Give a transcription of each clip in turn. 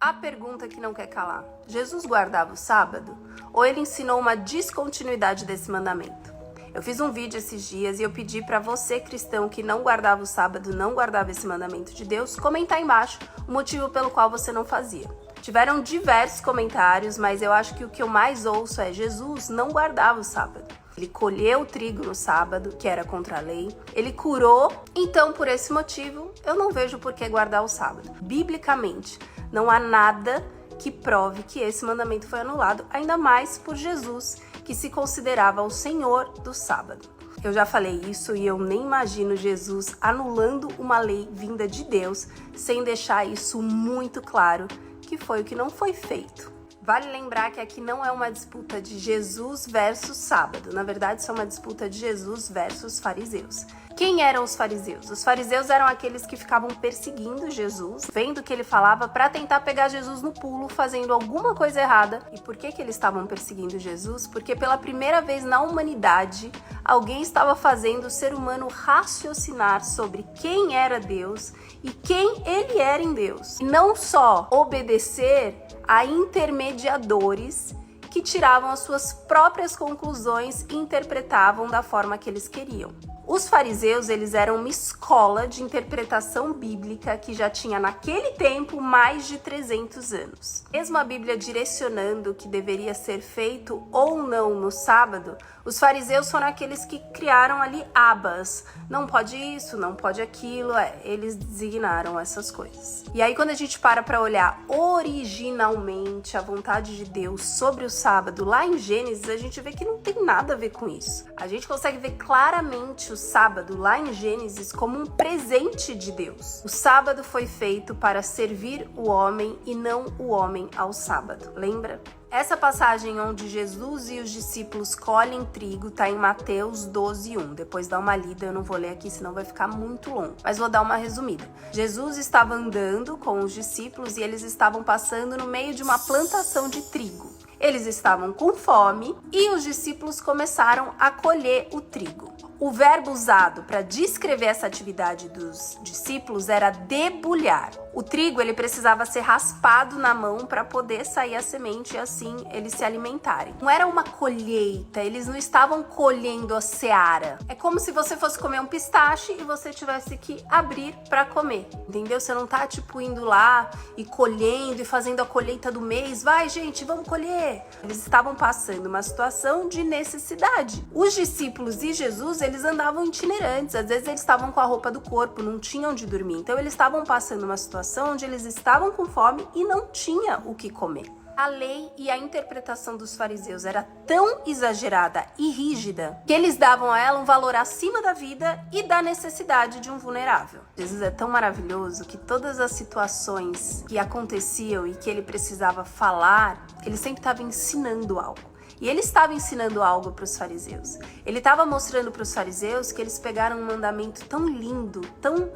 A pergunta que não quer calar: Jesus guardava o sábado? Ou ele ensinou uma descontinuidade desse mandamento? Eu fiz um vídeo esses dias e eu pedi para você, cristão, que não guardava o sábado, não guardava esse mandamento de Deus, comentar embaixo o motivo pelo qual você não fazia. Tiveram diversos comentários, mas eu acho que o que eu mais ouço é: Jesus não guardava o sábado. Ele colheu o trigo no sábado, que era contra a lei. Ele curou, então por esse motivo eu não vejo por que guardar o sábado. Biblicamente, não há nada que prove que esse mandamento foi anulado, ainda mais por Jesus, que se considerava o Senhor do sábado. Eu já falei isso e eu nem imagino Jesus anulando uma lei vinda de Deus sem deixar isso muito claro, que foi o que não foi feito. Vale lembrar que aqui não é uma disputa de Jesus versus sábado. Na verdade, isso é uma disputa de Jesus versus fariseus. Quem eram os fariseus? Os fariseus eram aqueles que ficavam perseguindo Jesus, vendo o que ele falava para tentar pegar Jesus no pulo, fazendo alguma coisa errada. E por que eles estavam perseguindo Jesus? Porque pela primeira vez na humanidade, alguém estava fazendo o ser humano raciocinar sobre quem era Deus e quem ele era em Deus. E não só obedecer a intermediadores que tiravam as suas próprias conclusões e interpretavam da forma que eles queriam. Os fariseus, eles eram uma escola de interpretação bíblica que já tinha naquele tempo mais de 300 anos. Mesmo a Bíblia direcionando o que deveria ser feito ou não no sábado, os fariseus foram aqueles que criaram ali abas. Não pode isso, não pode aquilo, eles designaram essas coisas. E aí quando a gente para olhar originalmente a vontade de Deus sobre o sábado, lá em Gênesis, a gente vê que não tem nada a ver com isso. A gente consegue ver claramente o sábado lá em Gênesis como um presente de Deus. O sábado foi feito para servir o homem e não o homem ao sábado. Lembra? Essa passagem onde Jesus e os discípulos colhem trigo está em Mateus 12:1. Depois dá uma lida, eu não vou ler aqui, senão vai ficar muito longo. Mas vou dar uma resumida. Jesus estava andando com os discípulos e eles estavam passando no meio de uma plantação de trigo. Eles estavam com fome e os discípulos começaram a colher o trigo. O verbo usado para descrever essa atividade dos discípulos era debulhar. O trigo ele precisava ser raspado na mão para poder sair a semente e assim eles se alimentarem. Não era uma colheita, eles não estavam colhendo a seara. É como se você fosse comer um pistache e você tivesse que abrir para comer, entendeu? Você não tá indo lá e colhendo e fazendo a colheita do mês. Vai, gente, vamos colher. Eles estavam passando uma situação de necessidade. Os discípulos e Jesus, eles andavam itinerantes. Às vezes eles estavam com a roupa do corpo, não tinham onde dormir. Então eles estavam passando uma situação onde eles estavam com fome e não tinha o que comer. A lei e a interpretação dos fariseus era tão exagerada e rígida que eles davam a ela um valor acima da vida e da necessidade de um vulnerável. Jesus é tão maravilhoso que todas as situações que aconteciam e que ele precisava falar, ele sempre estava ensinando algo. E ele estava ensinando algo para os fariseus. Ele estava mostrando para os fariseus que eles pegaram um mandamento tão lindo, tão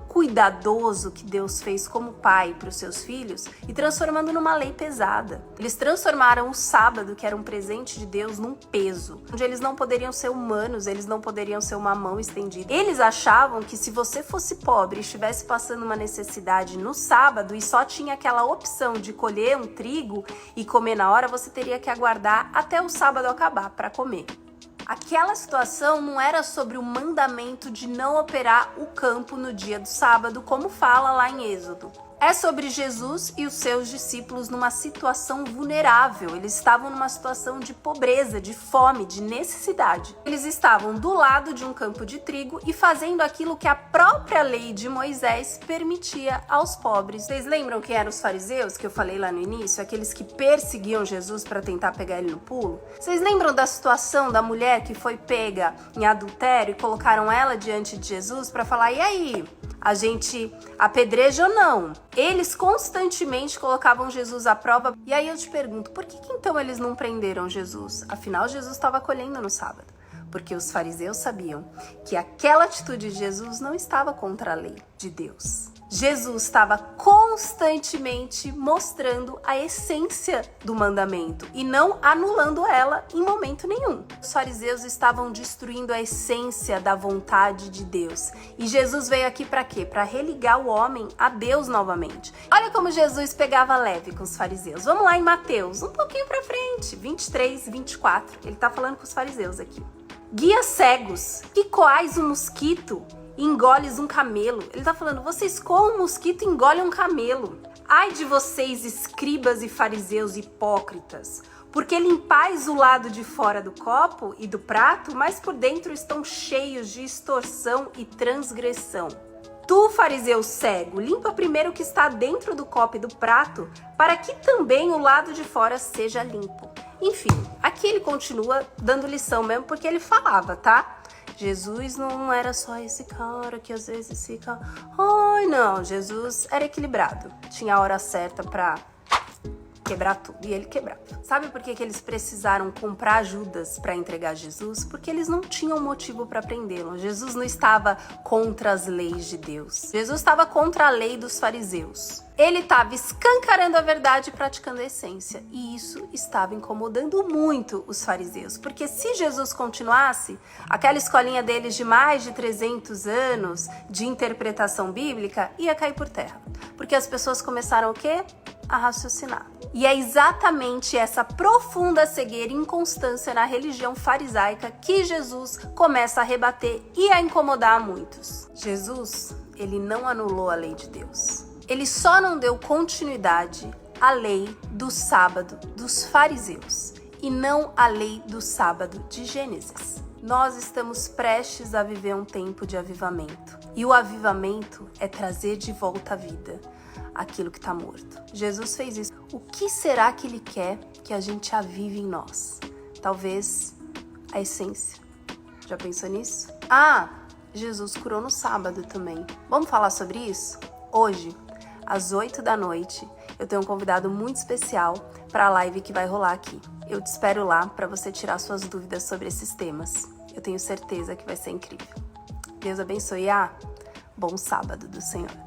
cuidadoso que Deus fez como pai para os seus filhos e transformando numa lei pesada. Eles transformaram o sábado, que era um presente de Deus, num peso, onde eles não poderiam ser humanos, eles não poderiam ser uma mão estendida. Eles achavam que se você fosse pobre e estivesse passando uma necessidade no sábado e só tinha aquela opção de colher um trigo e comer na hora, você teria que aguardar até o sábado acabar para comer. Aquela situação não era sobre o mandamento de não operar o campo no dia do sábado, como fala lá em Êxodo. É sobre Jesus e os seus discípulos numa situação vulnerável. Eles estavam numa situação de pobreza, de fome, de necessidade. Eles estavam do lado de um campo de trigo e fazendo aquilo que a própria lei de Moisés permitia aos pobres. Vocês lembram quem eram os fariseus, que eu falei lá no início? Aqueles que perseguiam Jesus para tentar pegar ele no pulo? Vocês lembram da situação da mulher que foi pega em adultério e colocaram ela diante de Jesus para falar: e aí? A gente apedreja ou não? Eles constantemente colocavam Jesus à prova. E aí eu te pergunto, por que então eles não prenderam Jesus? Afinal, Jesus estava colhendo no sábado. Porque os fariseus sabiam que aquela atitude de Jesus não estava contra a lei de Deus. Jesus estava constantemente mostrando a essência do mandamento e não anulando ela em momento nenhum. Os fariseus estavam destruindo a essência da vontade de Deus. E Jesus veio aqui para quê? Para religar o homem a Deus novamente. Olha como Jesus pegava leve com os fariseus. Vamos lá em Mateus, um pouquinho para frente, 23, 24. Ele está falando com os fariseus aqui. Guias cegos, que coais um mosquito e engoles um camelo. Ele tá falando, vocês coam um mosquito e engolem um camelo. Ai de vocês, escribas e fariseus hipócritas, porque limpais o lado de fora do copo e do prato, mas por dentro estão cheios de extorsão e transgressão. Tu, fariseu cego, limpa primeiro o que está dentro do copo e do prato, para que também o lado de fora seja limpo. Enfim, aqui ele continua dando lição mesmo, porque ele falava, tá? Jesus não era só esse cara que às vezes fica... Ai, não, Jesus era equilibrado. Tinha a hora certa pra quebrar tudo, e ele quebrava. Sabe por que eles precisaram comprar Judas para entregar Jesus? Porque eles não tinham motivo para prendê-lo. Jesus não estava contra as leis de Deus. Jesus estava contra a lei dos fariseus. Ele estava escancarando a verdade e praticando a essência. E isso estava incomodando muito os fariseus. Porque se Jesus continuasse, aquela escolinha deles de mais de 300 anos de interpretação bíblica ia cair por terra. Porque as pessoas começaram o quê? A raciocinar. E é exatamente essa profunda cegueira e inconstância na religião farisaica que Jesus começa a rebater e a incomodar a muitos. Jesus, ele não anulou a lei de Deus. Ele só não deu continuidade à lei do sábado dos fariseus e não à lei do sábado de Gênesis. Nós estamos prestes a viver um tempo de avivamento. E o avivamento é trazer de volta à vida aquilo que está morto. Jesus fez isso. O que será que ele quer que a gente avive em nós? Talvez a essência. Já pensou nisso? Ah, Jesus curou no sábado também. Vamos falar sobre isso? Hoje, às 8 da noite, eu tenho um convidado muito especial para a live que vai rolar aqui. Eu te espero lá para você tirar suas dúvidas sobre esses temas. Eu tenho certeza que vai ser incrível. Deus abençoe. Bom sábado do Senhor.